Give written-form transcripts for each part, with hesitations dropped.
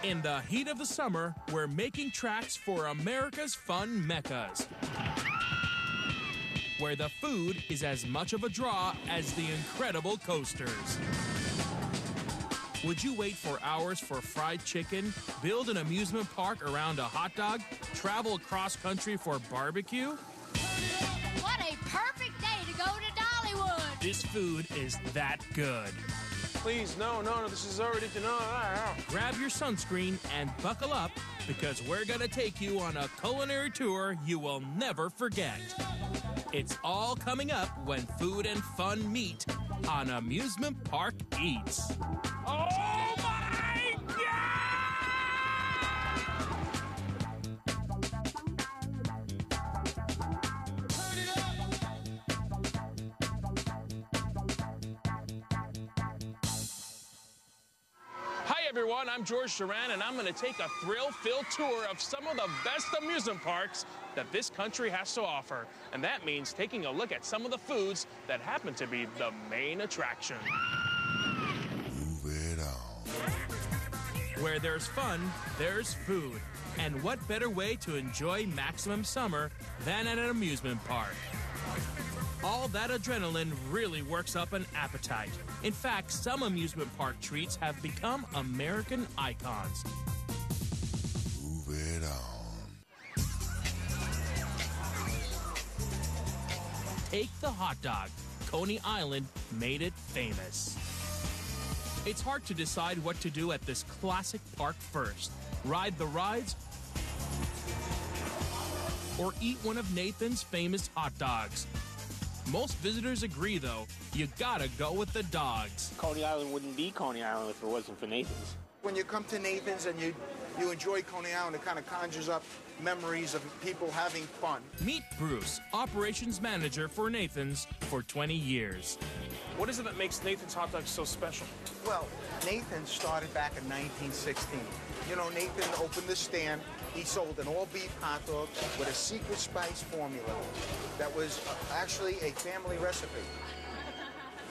In the heat of the summer, we're making tracks for America's fun meccas, where the food is as much of a draw as the incredible coasters. Would you wait for hours for fried chicken, build an amusement park around a hot dog, travel cross country for barbecue? What a perfect day to go to Dollywood! This food is that good. Please, no, this is already no. Grab your sunscreen and buckle up, because we're gonna take you on a culinary tour you will never forget. It's all coming up when food and fun meet on Amusement Park Eats. Oh my God! Hi everyone, I'm George Duran, and I'm going to take a thrill-filled tour of some of the best amusement parks that this country has to offer. And that means taking a look at some of the foods that happen to be the main attraction. Move it on. Where there's fun, there's food. And what better way to enjoy maximum summer than at an amusement park? All that adrenaline really works up an appetite. In fact, some amusement park treats have become American icons. Move it on. Take the hot dog. Coney Island made it famous. It's hard to decide what to do at this classic park first. Ride the rides or eat one of Nathan's famous hot dogs. Most visitors agree, though, you gotta go with the dogs. Coney Island wouldn't be Coney Island if it wasn't for Nathan's. When you come to Nathan's and you enjoy Coney Island, it kind of conjures up memories of people having fun. Meet Bruce, operations manager for Nathan's for 20 years. What is it that makes Nathan's hot dogs so special? Well, Nathan started back in 1916. You know, Nathan opened the stand. He sold an all-beef hot dog with a secret spice formula that was actually a family recipe.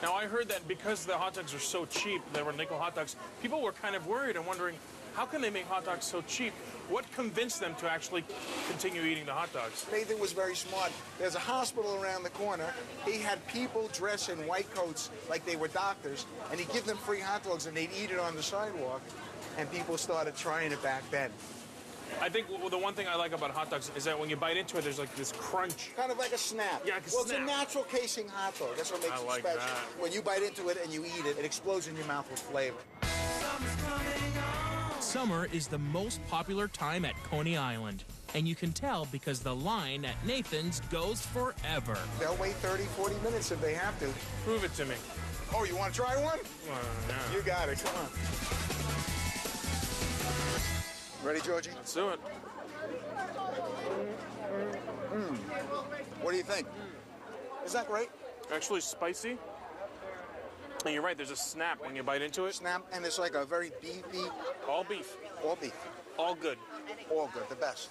Now, I heard that because the hot dogs are so cheap, they were nickel hot dogs, people were kind of worried and wondering, how can they make hot dogs so cheap? What convinced them to actually continue eating the hot dogs? Nathan was very smart. There's a hospital around the corner. He had people dressed in white coats like they were doctors, and he'd give them free hot dogs, and they'd eat it on the sidewalk, and people started trying it back then. I think the one thing I like about hot dogs is that when you bite into it, there's like this crunch. Kind of like a snap. Yeah, like a well, snap. It's a natural casing hot dog. That's what makes it like special. that. When you bite into it and you eat it, it explodes in your mouth with flavor. Summer is the most popular time at Coney Island. And you can tell because the line at Nathan's goes forever. They'll wait 30, 40 minutes if they have to. Prove it to me. Oh, you want to try one? No. You got it. Come on. Ready, Georgie? Let's do it. What do you think? Is that great? Actually spicy. And you're right, there's a snap when you bite into it. Snap, and it's like a very beefy. All beef. All beef. All good. All good, the best.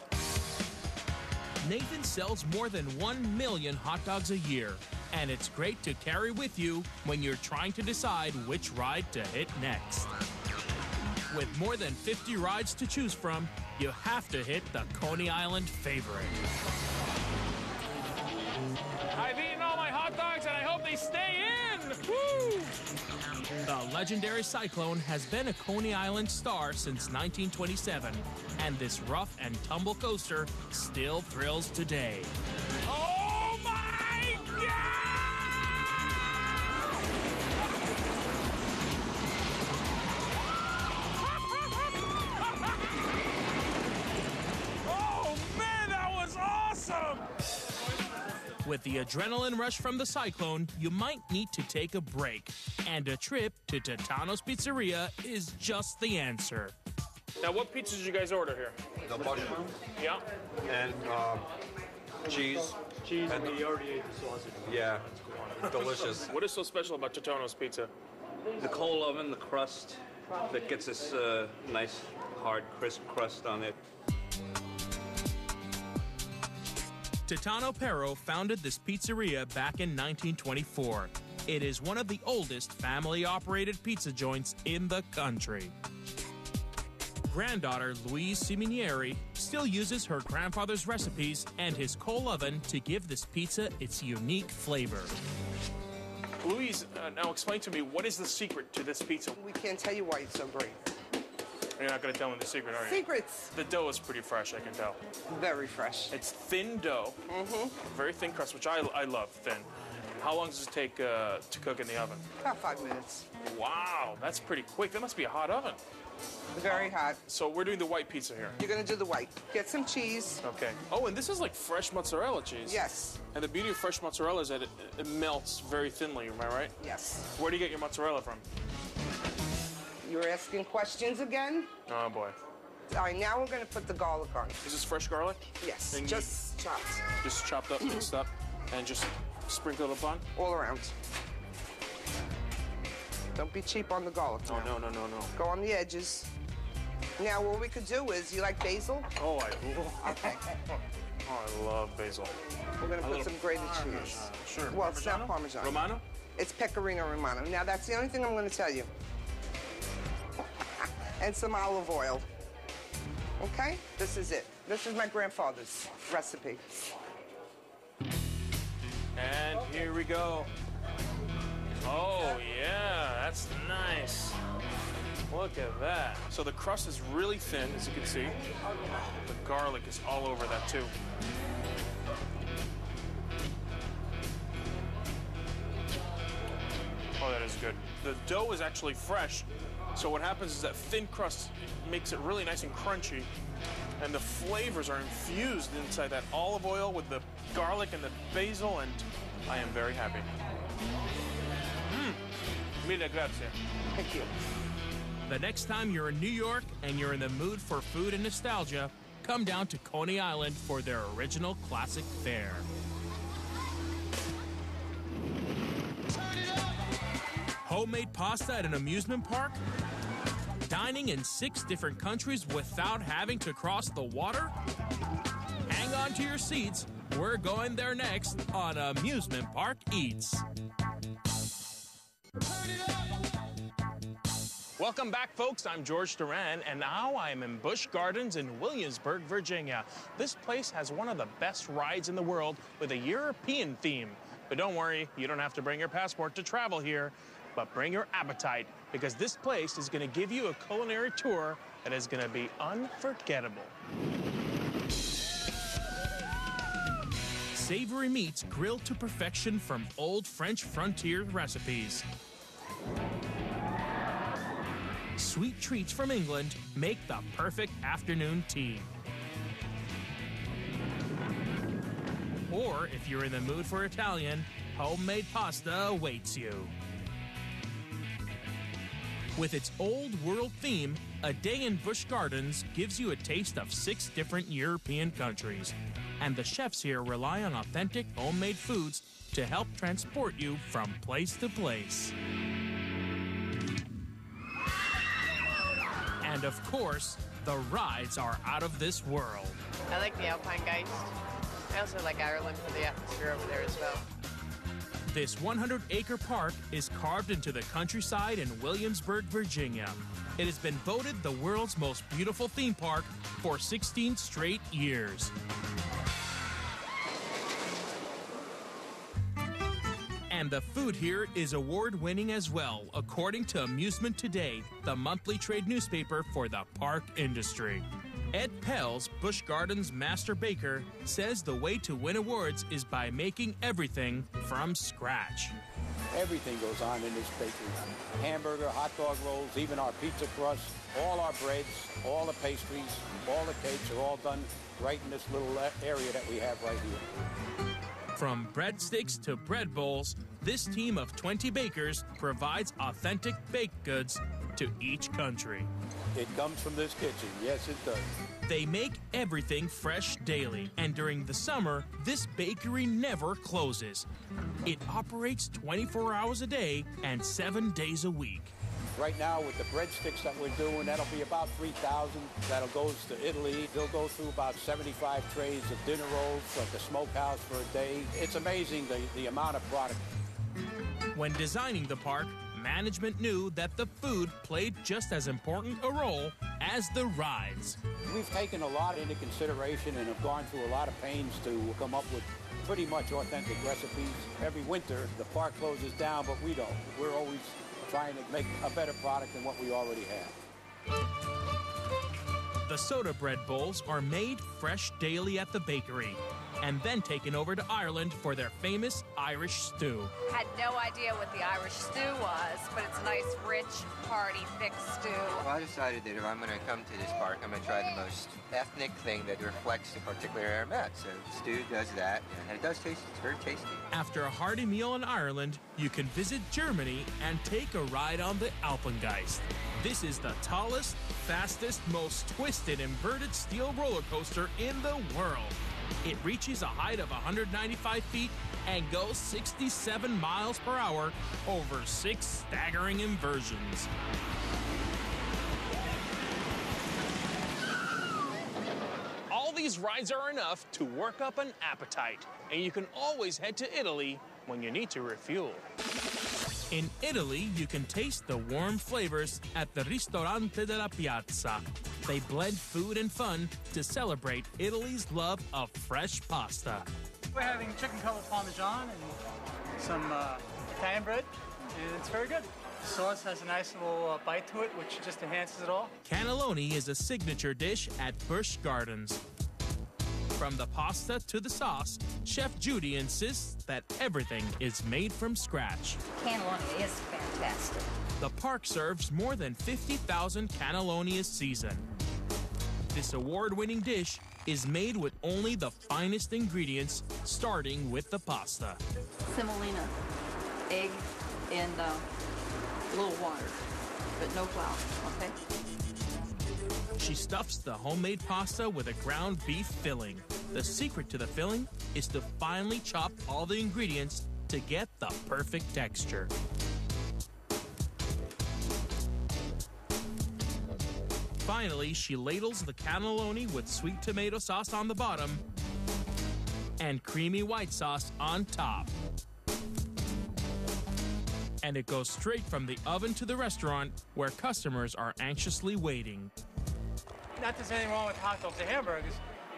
Nathan sells more than 1 million hot dogs a year. And it's great to carry with you when you're trying to decide which ride to hit next. With more than 50 rides to choose from, you have to hit the Coney Island favorite. I've eaten all my hot dogs and I hope they stay in! Woo! The legendary Cyclone has been a Coney Island star since 1927, and this rough and tumble coaster still thrills today. Oh my God! Oh man, that was awesome! With the adrenaline rush from the Cyclone, you might need to take a break. And a trip to Totano's Pizzeria is just the answer. Now, what pizza did you guys order here? The mushroom Yeah. and cheese. Cheese, and we already ate the sausage. Yeah, delicious. What is so special about Totano's pizza? The coal oven, the crust that gets this nice, hard, crisp crust on it. Totano Pero founded this pizzeria back in 1924. It is one of the oldest family-operated pizza joints in the country. granddaughter, Louise Siminieri, still uses her grandfather's recipes and his coal oven to give this pizza its unique flavor. Louise, now explain to me, what is the secret to this pizza? We can't tell you why it's so great. You're not going to tell me the secret, are you? Secrets. The dough is pretty fresh, I can tell. Very fresh. It's thin dough, very thin crust, which I love thin. How long does it take to cook in the oven? About 5 minutes. Wow, that's pretty quick. That must be a hot oven. Very hot. So we're doing the white pizza here. You're gonna do the white. Get some cheese. Okay. Oh, and this is like fresh mozzarella cheese. Yes. And the beauty of fresh mozzarella is that it melts very thinly, am I right? Yes. Where do you get your mozzarella from? You're asking questions again? Oh, boy. All right, now we're gonna put the garlic on. Is this fresh garlic? Yes, And just chopped. Just chopped up, mixed up, and just sprinkled upon? All around. Don't be cheap on the garlic. Oh, now. no. Go on the edges. Now, what we could do is, you like basil? Oh, I love basil. We're gonna A put little some grated cheese. Sure. Well, it's not Parmesan. Romano? It's Pecorino Romano. Now, that's the only thing I'm gonna tell you. And some olive oil. Okay? This is it. This is my grandfather's recipe. And here we go. Oh, yeah, that's nice. Look at that. So the crust is really thin, as you can see. The garlic is all over that, too. Oh, that is good. The dough is actually fresh. So what happens is that thin crust makes it really nice and crunchy. And the flavors are infused inside that olive oil with the garlic and the basil, and I am very happy. Mille grazie. Thank you. The next time you're in New York and you're in the mood for food and nostalgia, come down to Coney Island for their original classic fare. Homemade pasta at an amusement park? Dining in 6 different countries without having to cross the water? Hang on to your seats. We're going there next on Amusement Park Eats. Welcome back, folks. I'm George Duran, and now I am in Busch Gardens in Williamsburg, Virginia. This place has one of the best rides in the world with a European theme. But don't worry, you don't have to bring your passport to travel here, but bring your appetite, because this place is going to give you a culinary tour that is going to be unforgettable. Savory meats grilled to perfection from old French frontier recipes. Sweet treats from England make the perfect afternoon tea. Or if you're in the mood for Italian, homemade pasta awaits you. With its old world theme, a day in Busch Gardens gives you a taste of 6 different European countries. And the chefs here rely on authentic homemade foods to help transport you from place to place. And of course, the rides are out of this world. I like the Alpine Geist. I also like Ireland for the atmosphere over there as well. This 100-acre park is carved into the countryside in Williamsburg, Virginia. It has been voted the world's most beautiful theme park for 16 straight years. And the food here is award-winning as well, according to Amusement Today, the monthly trade newspaper for the park industry. Ed Pels, Busch Gardens master baker, says the way to win awards is by making everything from scratch. Everything goes on in this bakery. Hamburger, hot dog rolls, even our pizza crust, all our breads, all the pastries, all the cakes are all done right in this little area that we have right here. From breadsticks to bread bowls, this team of 20 bakers provides authentic baked goods to each country. It comes from this kitchen. Yes, it does. They make everything fresh daily, and during the summer, this bakery never closes. It operates 24 hours a day and 7 days a week. Right now, with the breadsticks that we're doing, that'll be about 3,000. That'll go to Italy. They'll go through about 75 trays of dinner rolls at the smokehouse for a day. It's amazing the amount of product. When designing the park, management knew that the food played just as important a role as the rides. We've taken a lot into consideration and have gone through a lot of pains to come up with pretty much authentic recipes. Every winter, the park closes down, but we don't. We're always trying to make a better product than what we already have. The soda bread bowls are made fresh daily at the bakery and then taken over to Ireland for their famous Irish stew. Had no idea what the Irish stew was, but it's a nice, rich, hearty, thick stew. Well, I decided that if I'm going to come to this park, I'm going to try the most ethnic thing that reflects the particular area I'm at. So stew does that, and it does taste, it's very tasty. After a hearty meal in Ireland, you can visit Germany and take a ride on the Alpengeist. This is the tallest, fastest, most twisted, inverted steel roller coaster in the world. It reaches a height of 195 feet and goes 67 miles per hour over 6 staggering inversions. All these rides are enough to work up an appetite, and you can always head to Italy when you need to refuel. In Italy, you can taste the warm flavors at the Ristorante della Piazza. They blend food and fun to celebrate Italy's love of fresh pasta. We're having chicken-colored Parmesan and some Italian bread, and it's very good. The sauce has a nice little bite to it, which just enhances it all. Cannelloni is a signature dish at Busch Gardens. From the pasta to the sauce, Chef Judy insists that everything is made from scratch. Cannelloni is fantastic. The park serves more than 50,000 cannelloni a season. This award-winning dish is made with only the finest ingredients, starting with the pasta. Semolina, egg, and a little water, but no flour, okay? She stuffs the homemade pasta with a ground beef filling. The secret to the filling is to finely chop all the ingredients to get the perfect texture. Finally, she ladles the cannelloni with sweet tomato sauce on the bottom and creamy white sauce on top. And it goes straight from the oven to the restaurant where customers are anxiously waiting. Not that there's anything wrong with hot dogs or hamburgers,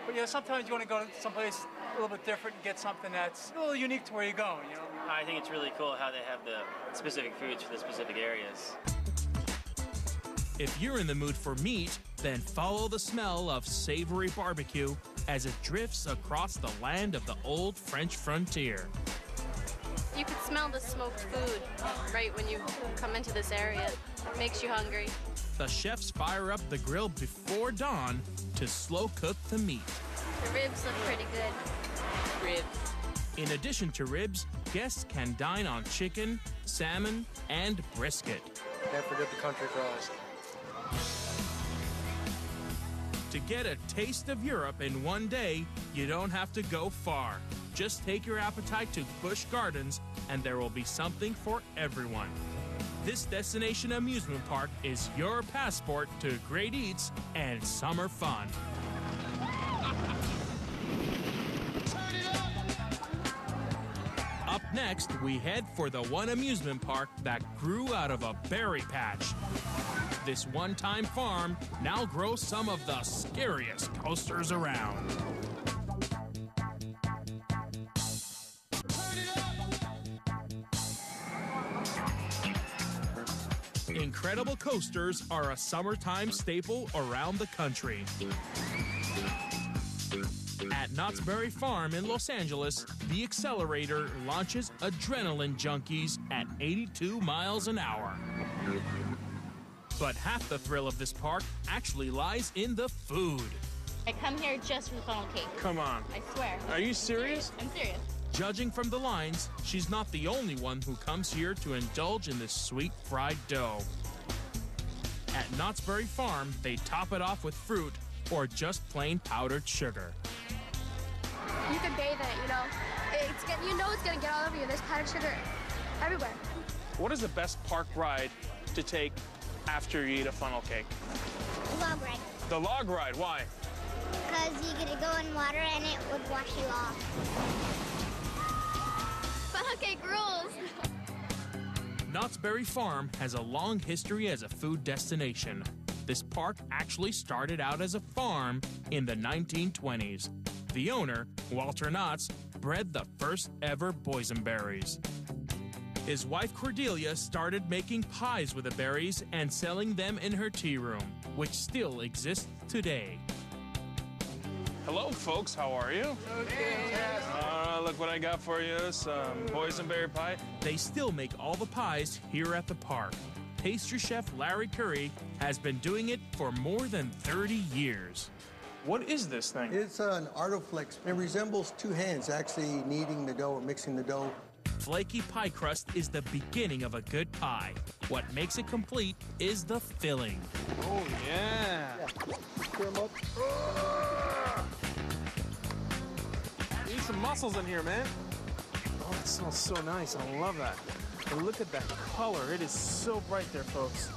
but you know, sometimes you want to go to someplace a little bit different and get something that's a little unique to where you're going, you know? I think it's really cool how they have the specific foods for the specific areas. If you're in the mood for meat, then follow the smell of savory barbecue as it drifts across the land of the old French frontier. You could smell the smoked food right when you come into this area. It makes you hungry. The chefs fire up the grill before dawn to slow cook the meat. The ribs look pretty good. Ribs. In addition to ribs, guests can dine on chicken, salmon, and brisket. Can't forget the country fries. To get a taste of Europe in one day, you don't have to go far. Just take your appetite to Busch Gardens, and there will be something for everyone. This destination amusement park is your passport to great eats and summer fun. Up next, we head for the one amusement park that grew out of a berry patch. This one-time farm now grows some of the scariest coasters around. Incredible coasters are a summertime staple around the country. At Knott's Berry Farm in Los Angeles, the accelerator launches adrenaline junkies at 82 miles an hour. But half the thrill of this park actually lies in the food. I come here just for the funnel cake. Come on. I swear. Are you serious? I'm serious. Judging from the lines, she's not the only one who comes here to indulge in this sweet fried dough. At Knott's Berry Farm, they top it off with fruit or just plain powdered sugar. You can bathe in it, you know. It's gonna get all over you. There's powdered sugar everywhere. What is the best park ride to take after you eat a funnel cake? Log ride. The log ride, why? Because you get to go in water and it would wash you off. Funnel cake rules. Knott's Berry Farm has a long history as a food destination. This park actually started out as a farm in the 1920s. The owner, Walter Knotts, bred the first ever boysenberries. His wife Cordelia started making pies with the berries and selling them in her tea room, which still exists today. Hello, folks. How are you? Look what I got for you. Some boysenberry pie. They still make all the pies here at the park. Pastry chef Larry Curry has been doing it for more than 30 years. What is this thing? It's an Artoflex. It resembles two hands actually kneading the dough or mixing the dough. Flaky pie crust is the beginning of a good pie. What makes it complete is the filling. Oh, yeah. Stir 'em up. Need some mussels in here, man. Oh, it smells so nice. I love that. And look at that color. It is so bright there, folks.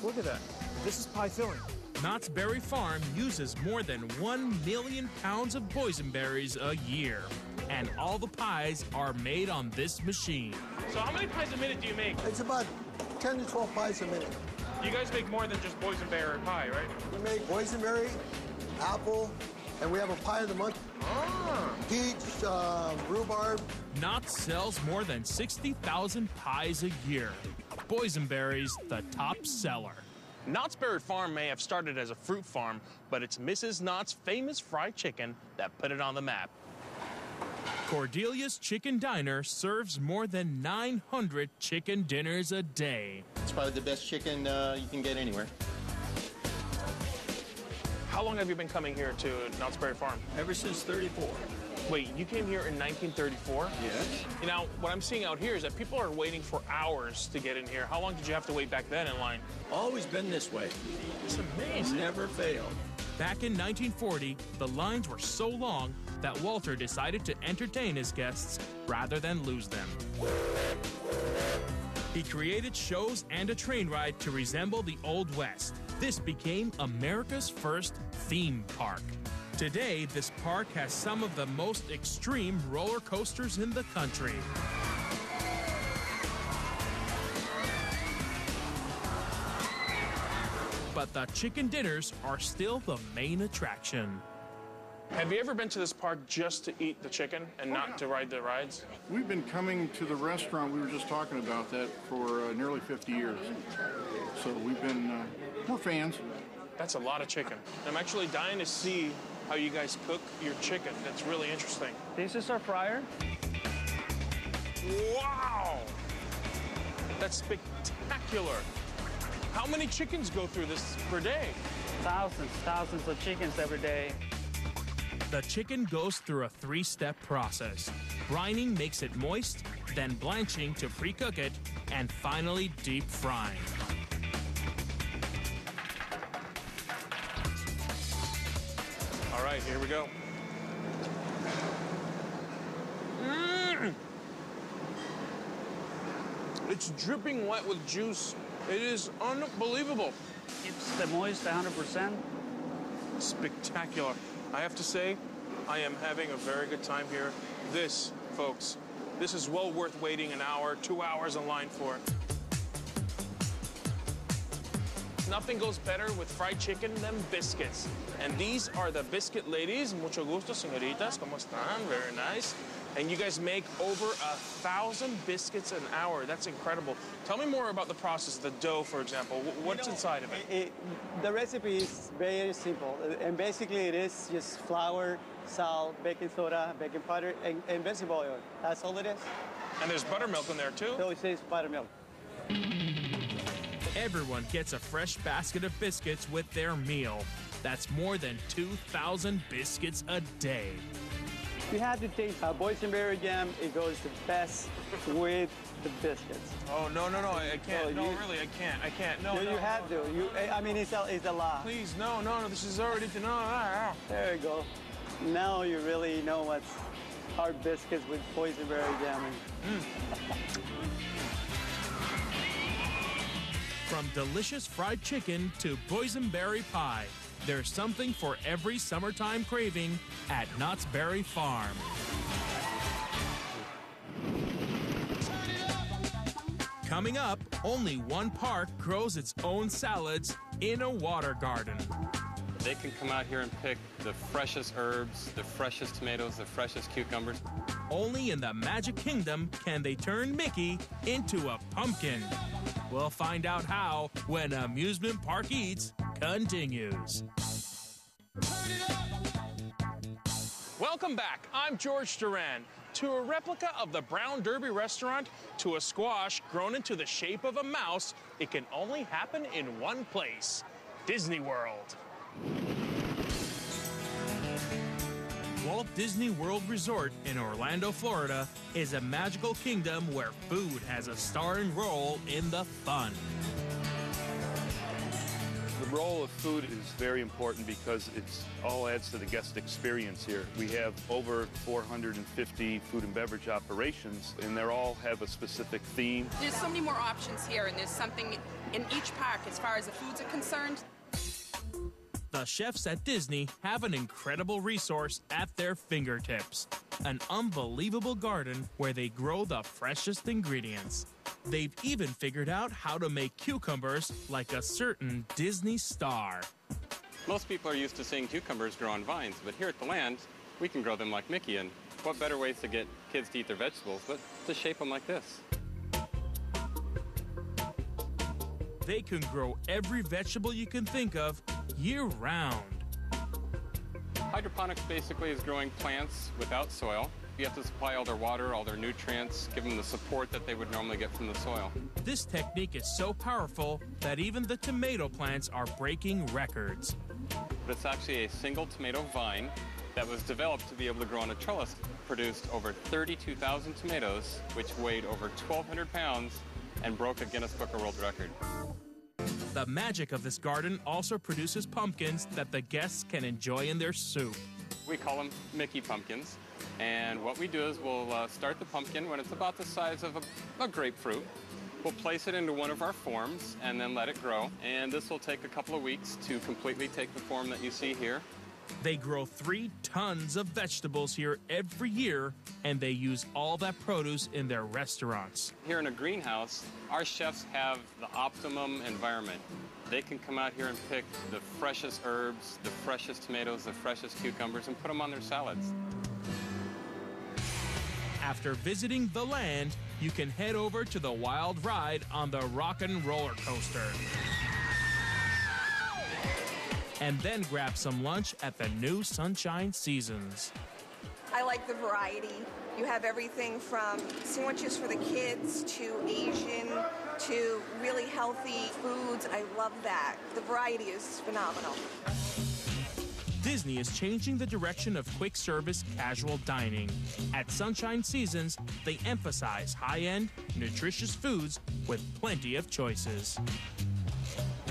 Look at that. This is pie filling. Knott's Berry Farm uses more than 1 million pounds of boysenberries a year. And all the pies are made on this machine. So how many pies a minute do you make? It's about 10 to 12 pies a minute. You guys make more than just boysenberry pie, right? We make boysenberry, apple, and we have a pie of the month. Peach, rhubarb. Knott's sells more than 60,000 pies a year. Boysenberry's the top seller. Knott's Berry Farm may have started as a fruit farm, but it's Mrs. Knott's famous fried chicken that put it on the map. Cordelia's Chicken Diner serves more than 900 chicken dinners a day. It's probably the best chicken you can get anywhere. How long have you been coming here to Knott's Berry Farm? Ever since 34. Wait, you came here in 1934? Yes. Now, what I'm seeing out here is that people are waiting for hours to get in here. How long did you have to wait back then in line? Always been this way. It's amazing. Never failed. Back in 1940, the lines were so long that Walter decided to entertain his guests rather than lose them. He created shows and a train ride to resemble the Old West. This became America's first theme park. Today, this park has some of the most extreme roller coasters in the country. But the chicken dinners are still the main attraction. Have you ever been to this park just to eat the chicken and not to ride the rides? We've been coming to the restaurant, we were just talking about that, for nearly 50 years. So we're fans. That's a lot of chicken. I'm actually dying to see how you guys cook your chicken. That's really interesting. This is our fryer. Wow! That's spectacular. How many chickens go through this per day? Thousands of chickens every day. The chicken goes through a 3-step process. Brining makes it moist, then blanching to pre-cook it, and finally deep frying. All right, here we go. It's dripping wet with juice. It is unbelievable. Keeps the moist 100%. Spectacular. I have to say, I am having a very good time here. This, folks, this is well worth waiting an hour, 2 hours in line for. Nothing goes better with fried chicken than biscuits. And these are the biscuit ladies. Mucho gusto, señoritas. ¿Cómo están? Very nice. And you guys make over 1,000 biscuits an hour. That's incredible. Tell me more about the process, the dough, for example. What's inside of it? The recipe is very simple. And basically it is just flour, salt, baking soda, baking powder, and vegetable oil. That's all it is. And there's buttermilk in there, too? So it says buttermilk. Everyone gets a fresh basket of biscuits with their meal. That's more than 2,000 biscuits a day. You have to taste boysenberry jam. It goes the best with the biscuits. Oh, no, I can't. No, really, I can't. No, you have to. I mean, it's a lot. Please, no, this is already, no. There you go. Now you really know what's hard biscuits with boysenberry jam. From delicious fried chicken to boysenberry pie, there's something for every summertime craving at Knott's Berry Farm. Coming up, only one park grows its own salads in a water garden. They can come out here and pick the freshest herbs, the freshest tomatoes, the freshest cucumbers. Only in the Magic Kingdom can they turn Mickey into a pumpkin. We'll find out how when Amusement Park Eats continues. Welcome back. I'm George Duran. To a replica of the Brown Derby restaurant, to a squash grown into the shape of a mouse, it can only happen in one place, Disney World. Walt Disney World Resort in Orlando, Florida is a magical kingdom where food has a starring role in the fun. The role of food is very important because it all adds to the guest experience here. We have over 450 food and beverage operations, and they all have a specific theme. There's so many more options here, and there's something in each park as far as the foods are concerned. The chefs at Disney have an incredible resource at their fingertips. An unbelievable garden where they grow the freshest ingredients. They've even figured out how to make cucumbers like a certain Disney star. Most people are used to seeing cucumbers grow on vines, but here at the land, we can grow them like Mickey. And what better ways to get kids to eat their vegetables but to shape them like this? They can grow every vegetable you can think of year-round. Hydroponics basically is growing plants without soil. You have to supply all their water, all their nutrients, give them the support that they would normally get from the soil. This technique is so powerful that even the tomato plants are breaking records. But it's actually a single tomato vine that was developed to be able to grow on a trellis. Produced over 32,000 tomatoes, which weighed over 1,200 pounds and broke a Guinness Book of World Record. The magic of this garden also produces pumpkins that the guests can enjoy in their soup. We call them Mickey pumpkins. And what we do is we'll start the pumpkin when it's about the size of a grapefruit. We'll place it into one of our forms and then let it grow. And this will take a couple of weeks to completely take the form that you see here. They grow 3 tons of vegetables here every year, and they use all that produce in their restaurants. Here in a greenhouse, our chefs have the optimum environment. They can come out here and pick the freshest herbs, the freshest tomatoes, the freshest cucumbers, and put them on their salads. After visiting the land, you can head over to the wild ride on the Rockin' Roller Coaster. And then grab some lunch at the new Sunshine Seasons. I like the variety. You have everything from sandwiches for the kids to Asian to really healthy foods. I love that. The variety is phenomenal. Disney is changing the direction of quick service casual dining. At Sunshine Seasons, they emphasize high-end, nutritious foods with plenty of choices.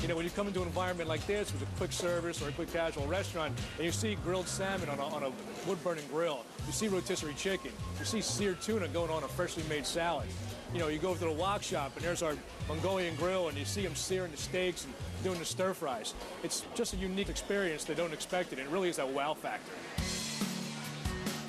You know, when you come into an environment like this with a quick service or a quick casual restaurant, and you see grilled salmon on a wood-burning grill, you see rotisserie chicken, you see seared tuna going on a freshly made salad. You know, you go to the wok shop, and there's our Mongolian grill, and you see them searing the steaks and doing the stir fries. It's just a unique experience. They don't expect it. It really is that wow factor.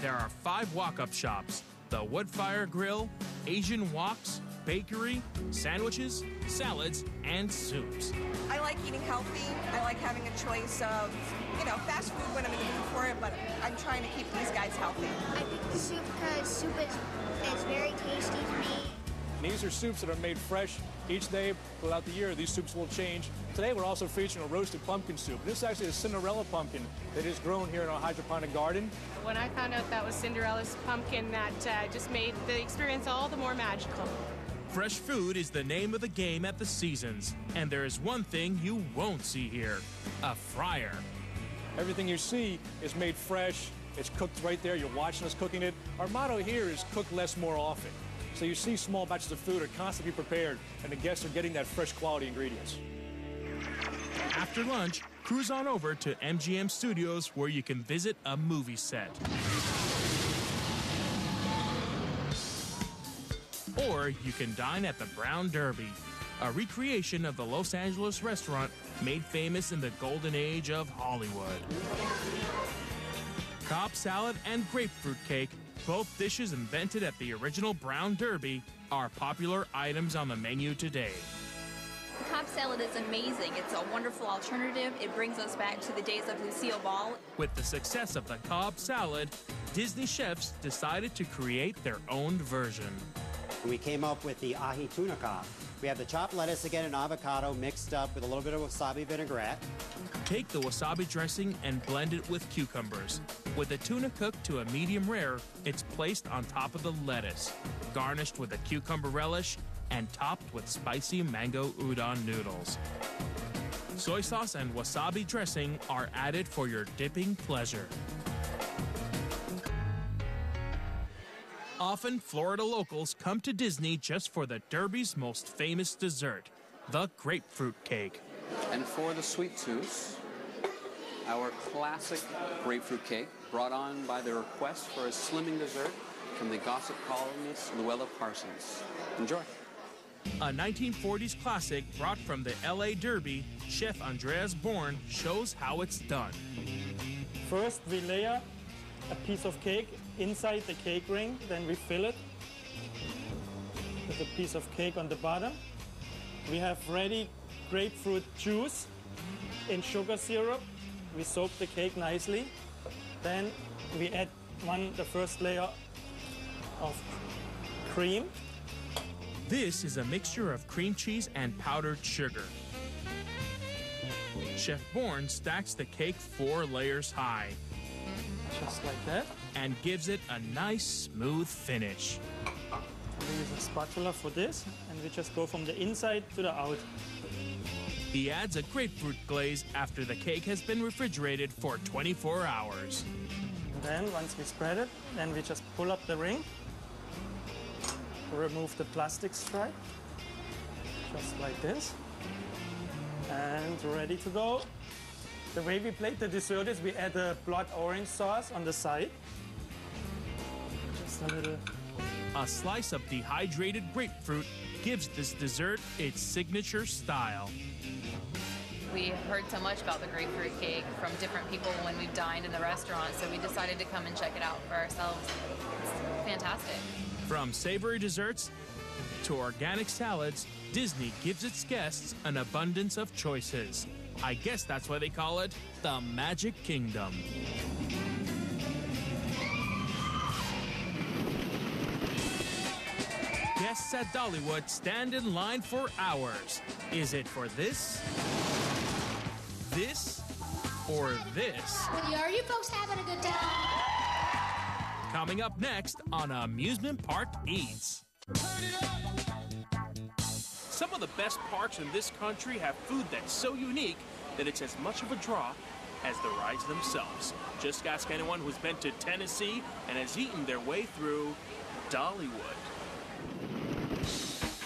There are 5 walk-up shops: the Woodfire Grill, Asian Woks, Bakery, sandwiches, salads, and soups. I like eating healthy. I like having a choice of, you know, fast food when I'm in the mood for it, but I'm trying to keep these guys healthy. I picked the soup because soup is very tasty to me. And these are soups that are made fresh each day throughout the year. These soups will change. Today we're also featuring a roasted pumpkin soup. This is actually a Cinderella pumpkin that is grown here in our hydroponic garden. When I found out that was Cinderella's pumpkin, that just made the experience all the more magical. Fresh food is the name of the game at the Seasons, and there is one thing you won't see here: a fryer. Everything you see is made fresh. It's cooked right there. You're watching us cooking it. Our motto here is cook less more often. So you see small batches of food are constantly prepared, and the guests are getting that fresh quality ingredients. After lunch, cruise on over to MGM Studios where you can visit a movie set. Or you can dine at the Brown Derby, a recreation of the Los Angeles restaurant made famous in the golden age of Hollywood. Cobb salad and grapefruit cake, both dishes invented at the original Brown Derby, are popular items on the menu today. The Cobb salad is amazing. It's a wonderful alternative. It brings us back to the days of Lucille Ball. With the success of the Cobb salad, Disney chefs decided to create their own version. We came up with the ahi tuna Cobb. We have the chopped lettuce again and avocado mixed up with a little bit of wasabi vinaigrette. Take the wasabi dressing and blend it with cucumbers. With the tuna cooked to a medium rare, it's placed on top of the lettuce, garnished with a cucumber relish, and topped with spicy mango udon noodles. Soy sauce and wasabi dressing are added for your dipping pleasure. Often, Florida locals come to Disney just for the Derby's most famous dessert, the grapefruit cake. And for the sweet tooth, our classic grapefruit cake, brought on by the request for a slimming dessert from the gossip columnist Luella Parsons. Enjoy. A 1940s classic brought from the LA Derby, Chef Andreas Born shows how it's done. First, we layer a piece of cake inside the cake ring, then we fill it with a piece of cake on the bottom. We have ready grapefruit juice in sugar syrup. We soak the cake nicely. Then we add the first layer of cream. This is a mixture of cream cheese and powdered sugar. Chef Bourne stacks the cake 4 layers high. Just like that. And gives it a nice, smooth finish. We use a spatula for this, and we just go from the inside to the out. He adds a grapefruit glaze after the cake has been refrigerated for 24 hours. And then, once we spread it, then we just pull up the ring, remove the plastic stripe, just like this, and ready to go. The way we plate the dessert is we add a blood orange sauce on the side. Just a little. A slice of dehydrated grapefruit gives this dessert its signature style. We heard so much about the grapefruit cake from different people when we've dined in the restaurant, so we decided to come and check it out for ourselves. It's fantastic. From savory desserts to organic salads, Disney gives its guests an abundance of choices. I guess that's why they call it the Magic Kingdom. Guests at Dollywood stand in line for hours. Is it for this, or this? Are you folks having a good time? Coming up next on Amusement Park Eats. Some of the best parks in this country have food that's so unique that it's as much of a draw as the rides themselves. Just ask anyone who's been to Tennessee and has eaten their way through Dollywood.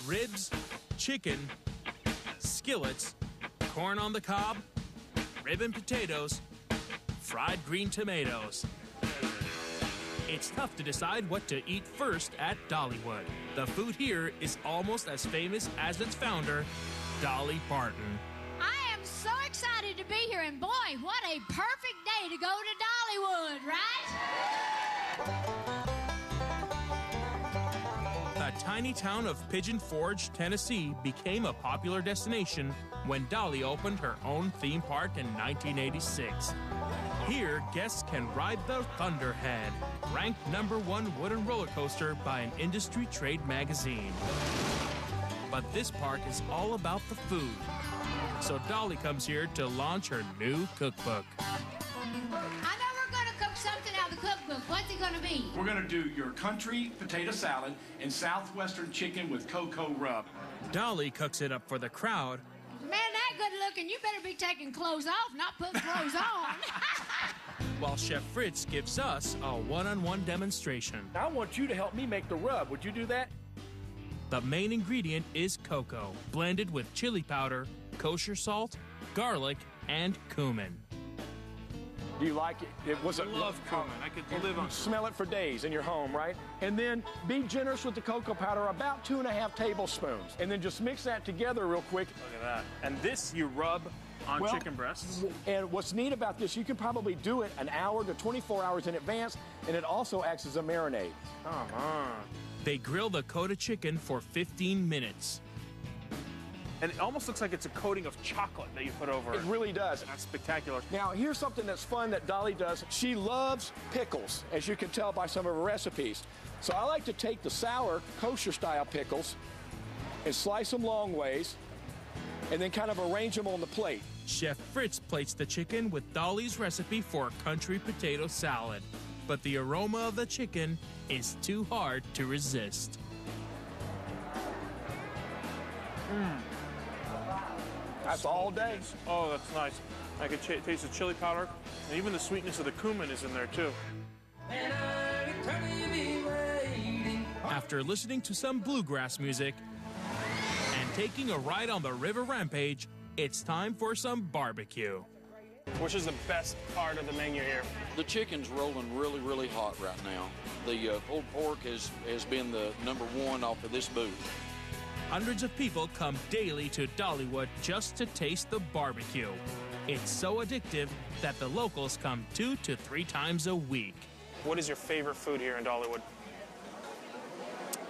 Ribs, chicken, skillets, corn on the cob, ribbon potatoes, fried green tomatoes. It's tough to decide what to eat first at Dollywood. The food here is almost as famous as its founder, Dolly Parton. I am so excited to be here, and boy, what a perfect day to go to Dollywood, right? The tiny town of Pigeon Forge, Tennessee became a popular destination when Dolly opened her own theme park in 1986. Here, guests can ride the Thunderhead, ranked #1 wooden roller coaster by an industry trade magazine. But this park is all about the food. So Dolly comes here to launch her new cookbook. I know we're going to cook something out of the cookbook. What's it going to be? We're going to do your country potato salad and southwestern chicken with cocoa rub. Dolly cooks it up for the crowd. Man, that good looking. You better be taking clothes off, not putting clothes on. While Chef Fritz gives us a one-on-one demonstration. I want you to help me make the rub. Would you do that? The main ingredient is cocoa, blended with chili powder, kosher salt, garlic, and cumin. Do you like it? I love cumin. I could live on Smell it for days in your home, right? And then be generous with the cocoa powder, about 2.5 tablespoons. And then just mix that together real quick. Look at that. And this you rub on chicken breasts. And what's neat about this, you can probably do it an hour to 24 hours in advance, and it also acts as a marinade. Come on. They grill the Coda chicken for 15 minutes. And it almost looks like it's a coating of chocolate that you put over it. It really does. That's spectacular. Now, here's something that's fun that Dolly does. She loves pickles, as you can tell by some of her recipes. So I like to take the sour, kosher-style pickles and slice them long ways, and then kind of arrange them on the plate. Chef Fritz plates the chicken with Dolly's recipe for a country potato salad. But the aroma of the chicken is too hard to resist. That's all day. Oh, that's nice. I can taste the chili powder, and even the sweetness of the cumin is in there, too. After listening to some bluegrass music and taking a ride on the River Rampage, it's time for some barbecue. Which is the best part of the menu here? The chicken's rolling really, really hot right now. The pulled pork has been the #1 off of this booth. Hundreds of people come daily to Dollywood just to taste the barbecue. It's so addictive that the locals come 2 to 3 times a week. What is your favorite food here in Dollywood?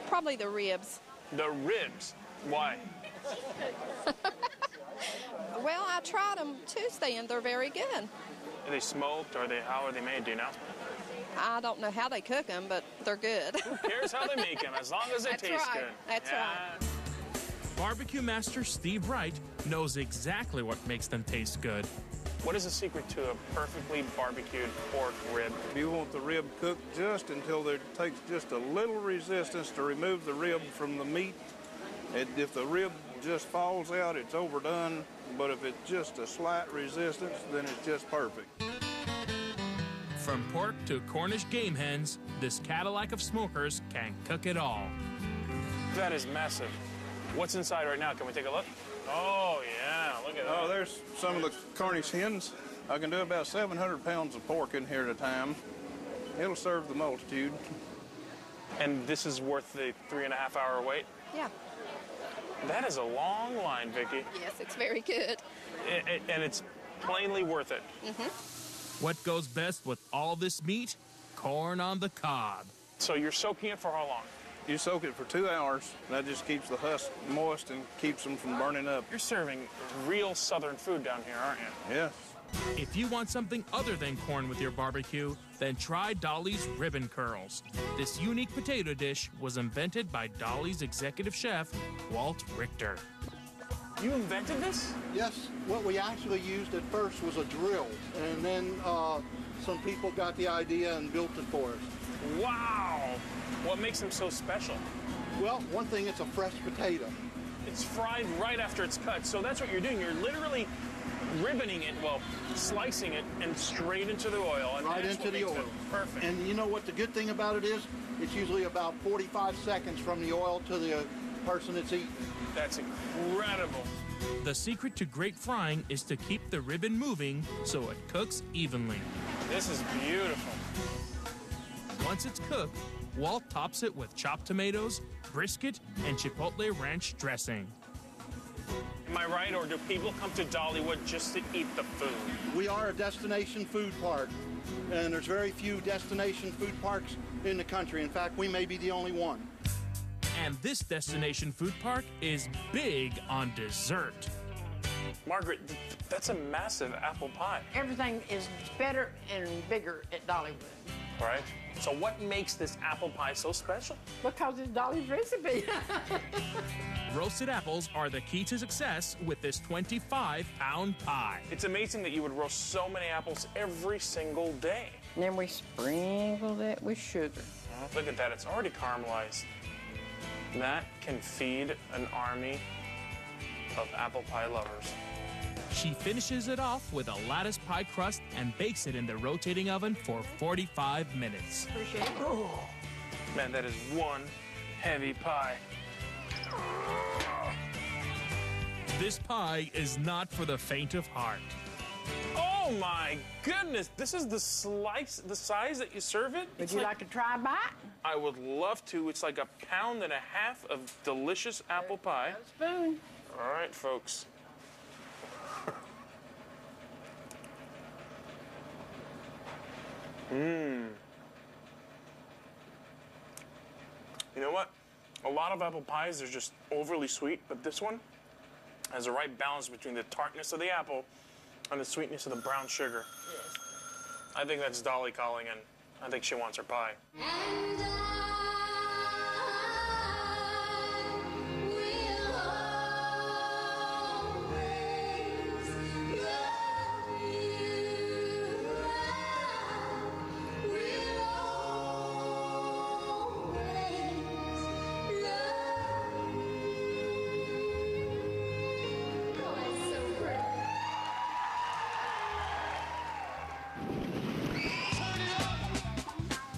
Probably the ribs. The ribs. Why? Well, I tried them Tuesday, and they're very good. Are they smoked? How are they made? Do you know? I don't know how they cook them, but they're good. Who cares how they make them, as long as they taste good? That's right. Barbecue master Steve Wright knows exactly what makes them taste good. What is the secret to a perfectly barbecued pork rib? You want the rib cooked just until it takes just a little resistance to remove the rib from the meat. If the rib just falls out, it's overdone. But if it's just a slight resistance, then it's just perfect. From pork to Cornish game hens, this Cadillac of smokers can cook it all. That is massive. What's inside right now? Can we take a look? Oh, yeah, look at that. Oh, there's some of the Cornish hens. I can do about 700 pounds of pork in here at a time. It'll serve the multitude. And this is worth the 3.5-hour wait? Yeah. That is a long line, Vicki. Yes, it's very good. And it's plainly worth it. Mm-hmm. What goes best with all this meat? Corn on the cob. So you're soaking it for how long? You soak it for 2 hours. That just keeps the husk moist and keeps them from burning up. You're serving real Southern food down here, aren't you? Yes. If you want something other than corn with your barbecue, then try Dolly's Ribbon Curls. This unique potato dish was invented by Dolly's executive chef, Walt Richter. You invented this? Yes. What we actually used at first was a drill, and then some people got the idea and built it for us. Wow! What makes them so special? Well, one thing, it's a fresh potato. It's fried right after it's cut, so that's what you're doing. You're literally ribboning it, well, slicing it, and straight into the oil. And right into the oil. Perfect. And you know what the good thing about it is? It's usually about 45 seconds from the oil to the person that's eating. That's incredible. The secret to great frying is to keep the ribbon moving so it cooks evenly. This is beautiful. Once it's cooked, Walt tops it with chopped tomatoes, brisket, and chipotle ranch dressing. Am I right, or do people come to Dollywood just to eat the food? We are a destination food park, and there's very few destination food parks in the country. In fact, we may be the only one. And this destination food park is big on dessert. Margaret, that's a massive apple pie. Everything is better and bigger at Dollywood. Right? So what makes this apple pie so special? Because it's Dolly's recipe. Roasted apples are the key to success with this 25-pound pie. It's amazing that you would roast so many apples every single day. And then we sprinkle that with sugar. Look at that, it's already caramelized. That can feed an army of apple pie lovers. She finishes it off with a lattice pie crust and bakes it in the rotating oven for 45 minutes. Appreciate it. Oh, man, that is one heavy pie. This pie is not for the faint of heart. Oh my goodness, this is the size that you serve it? Would you like to try a bite? I would love to. It's like 1.5 pounds of delicious apple pie. A spoon. All right, folks. Mmm. You know what? A lot of apple pies are just overly sweet, but this one has the right balance between the tartness of the apple and the sweetness of the brown sugar. Yes. I think that's Dolly calling, and I think she wants her pie.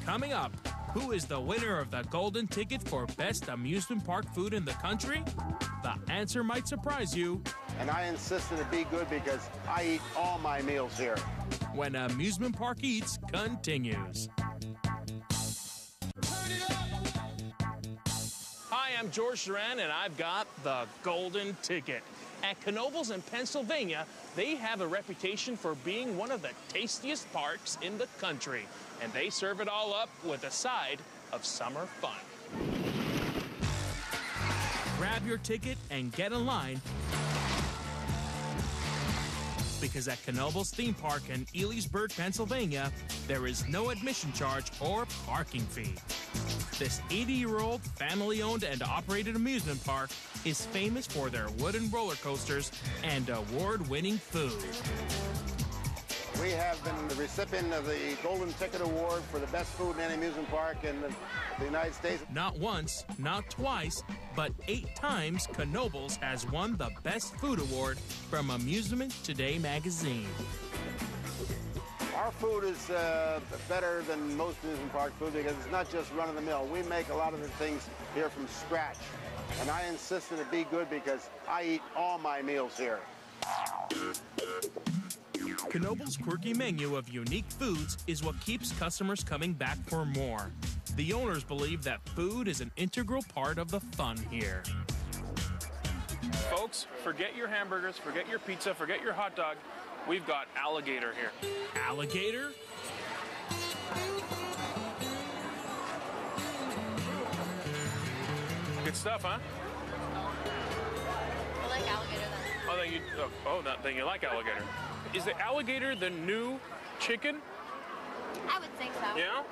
Coming up, who is the winner of the golden ticket for best amusement park food in the country? The answer might surprise you. And I insisted it be good because I eat all my meals here. When Amusement Park Eats continues. Hi, I'm George Duran, and I've got the golden ticket. At Knoebels in Pennsylvania, they have a reputation for being one of the tastiest parks in the country. And they serve it all up with a side of summer fun. Grab your ticket and get in line, because at Knoebels Theme Park in Elysburg, Pennsylvania, there is no admission charge or parking fee. This 80-year-old family-owned and operated amusement park is famous for their wooden roller coasters and award-winning food. We have been the recipient of the Golden Ticket Award for the best food in any amusement park in the United States. Not once, not twice, but 8 times Knoebels has won the Best Food Award from Amusement Today magazine. Our food is better than most amusement park food because it's not just run-of-the-mill. We make a lot of the things here from scratch. And I insisted it be good because I eat all my meals here. Knoebels' quirky menu of unique foods is what keeps customers coming back for more. The owners believe that food is an integral part of the fun here. Folks, forget your hamburgers, forget your pizza, forget your hot dog. We've got alligator here. Alligator? Good stuff, huh? I like alligator then. Then you like alligator. Is the alligator the new chicken? I would think so. Yeah?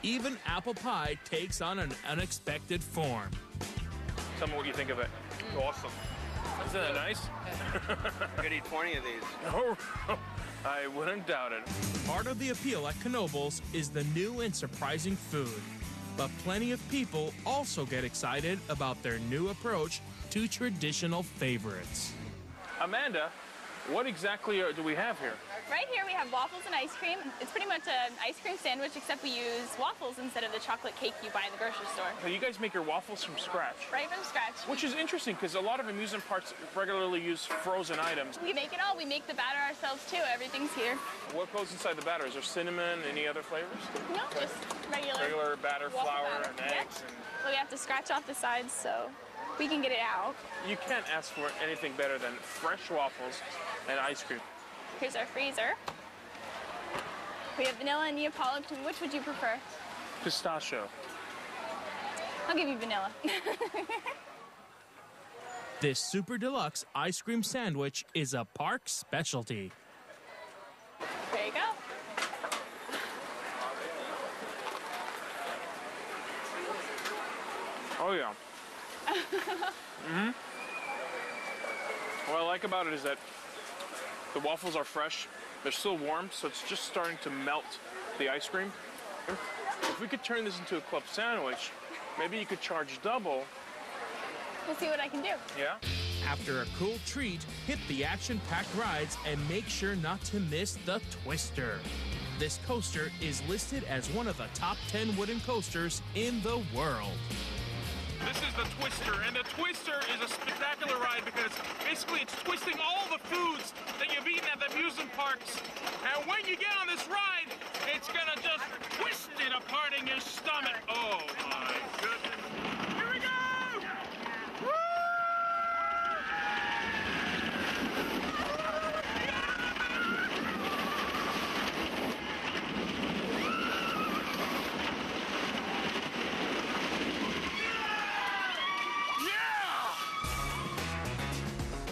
Even apple pie takes on an unexpected form. Tell me what you think of it. Awesome. Isn't that nice? I could eat 20 of these. Oh, I wouldn't doubt it. Part of the appeal at Knoebels is the new and surprising food. But plenty of people also get excited about their new approach to traditional favorites. Amanda, what exactly do we have here? Right here we have waffles and ice cream. It's pretty much an ice cream sandwich, except we use waffles instead of the chocolate cake you buy in the grocery store. So you guys make your waffles from scratch? Right from scratch. Which is interesting because a lot of amusement parks regularly use frozen items. We make it all. We make the batter ourselves too. Everything's here. What goes inside the batter? Is there cinnamon, any other flavors? No, just regular. Regular batter, flour, batter. and eggs. Yep. So we have to scratch off the sides so we can get it out. You can't ask for anything better than fresh waffles and ice cream. Here's our freezer. We have vanilla and Neapolitan. Which would you prefer? Pistachio. I'll give you vanilla. This super deluxe ice cream sandwich is a park specialty. There you go. Oh, yeah. What I like about it is that the waffles are fresh. They're still warm, so it's just starting to melt the ice cream. If we could turn this into a club sandwich, maybe you could charge double. We'll see what I can do. Yeah? After a cool treat, hit the action-packed rides and make sure not to miss the Twister. This coaster is listed as one of the top 10 wooden coasters in the world. This is the Twister, and the Twister is a spectacular ride because basically it's twisting all the foods that you've eaten at the amusement parks. And when you get on this ride, it's gonna just twist it apart in your stomach. Oh my goodness. Here we go! Woo!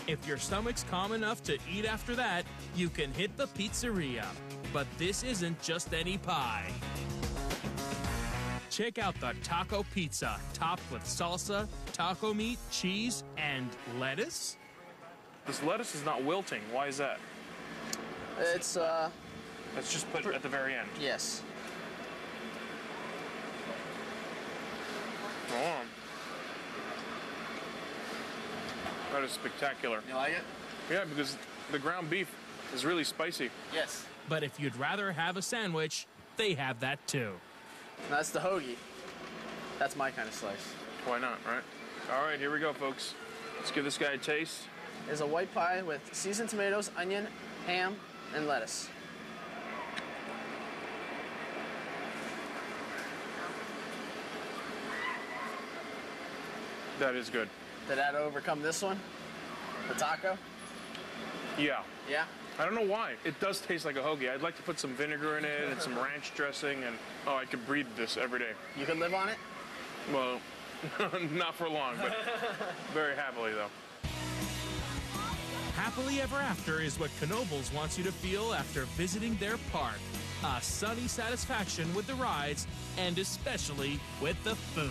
If your stomach's calm enough to eat after that, you can hit the pizzeria. But this isn't just any pie. Check out the taco pizza, topped with salsa, taco meat, cheese, and lettuce. This lettuce is not wilting. Why is that? It's Let's just put it at the very end. Yes. Oh. That is spectacular. You like it? Yeah, because the ground beef is really spicy. Yes. But if you'd rather have a sandwich, they have that too. That's the hoagie. That's my kind of slice. Why not, right? All right, here we go, folks. Let's give this guy a taste. It's a white pie with seasoned tomatoes, onion, ham, and lettuce. That is good. Did that overcome this one? The taco? Yeah. Yeah? I don't know why. It does taste like a hoagie. I'd like to put some vinegar in it and some ranch dressing, and oh, I could breathe this every day. You could live on it? Well, not for long, but very happily, though. Happily ever after is what Knoebels wants you to feel after visiting their park. A sunny satisfaction with the rides, and especially with the food.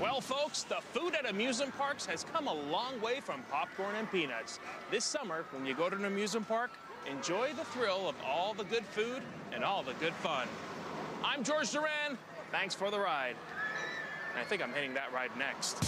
Well, folks, the food at amusement parks has come a long way from popcorn and peanuts. This summer, when you go to an amusement park, enjoy the thrill of all the good food and all the good fun. I'm George Duran. Thanks for the ride. I think I'm hitting that ride next.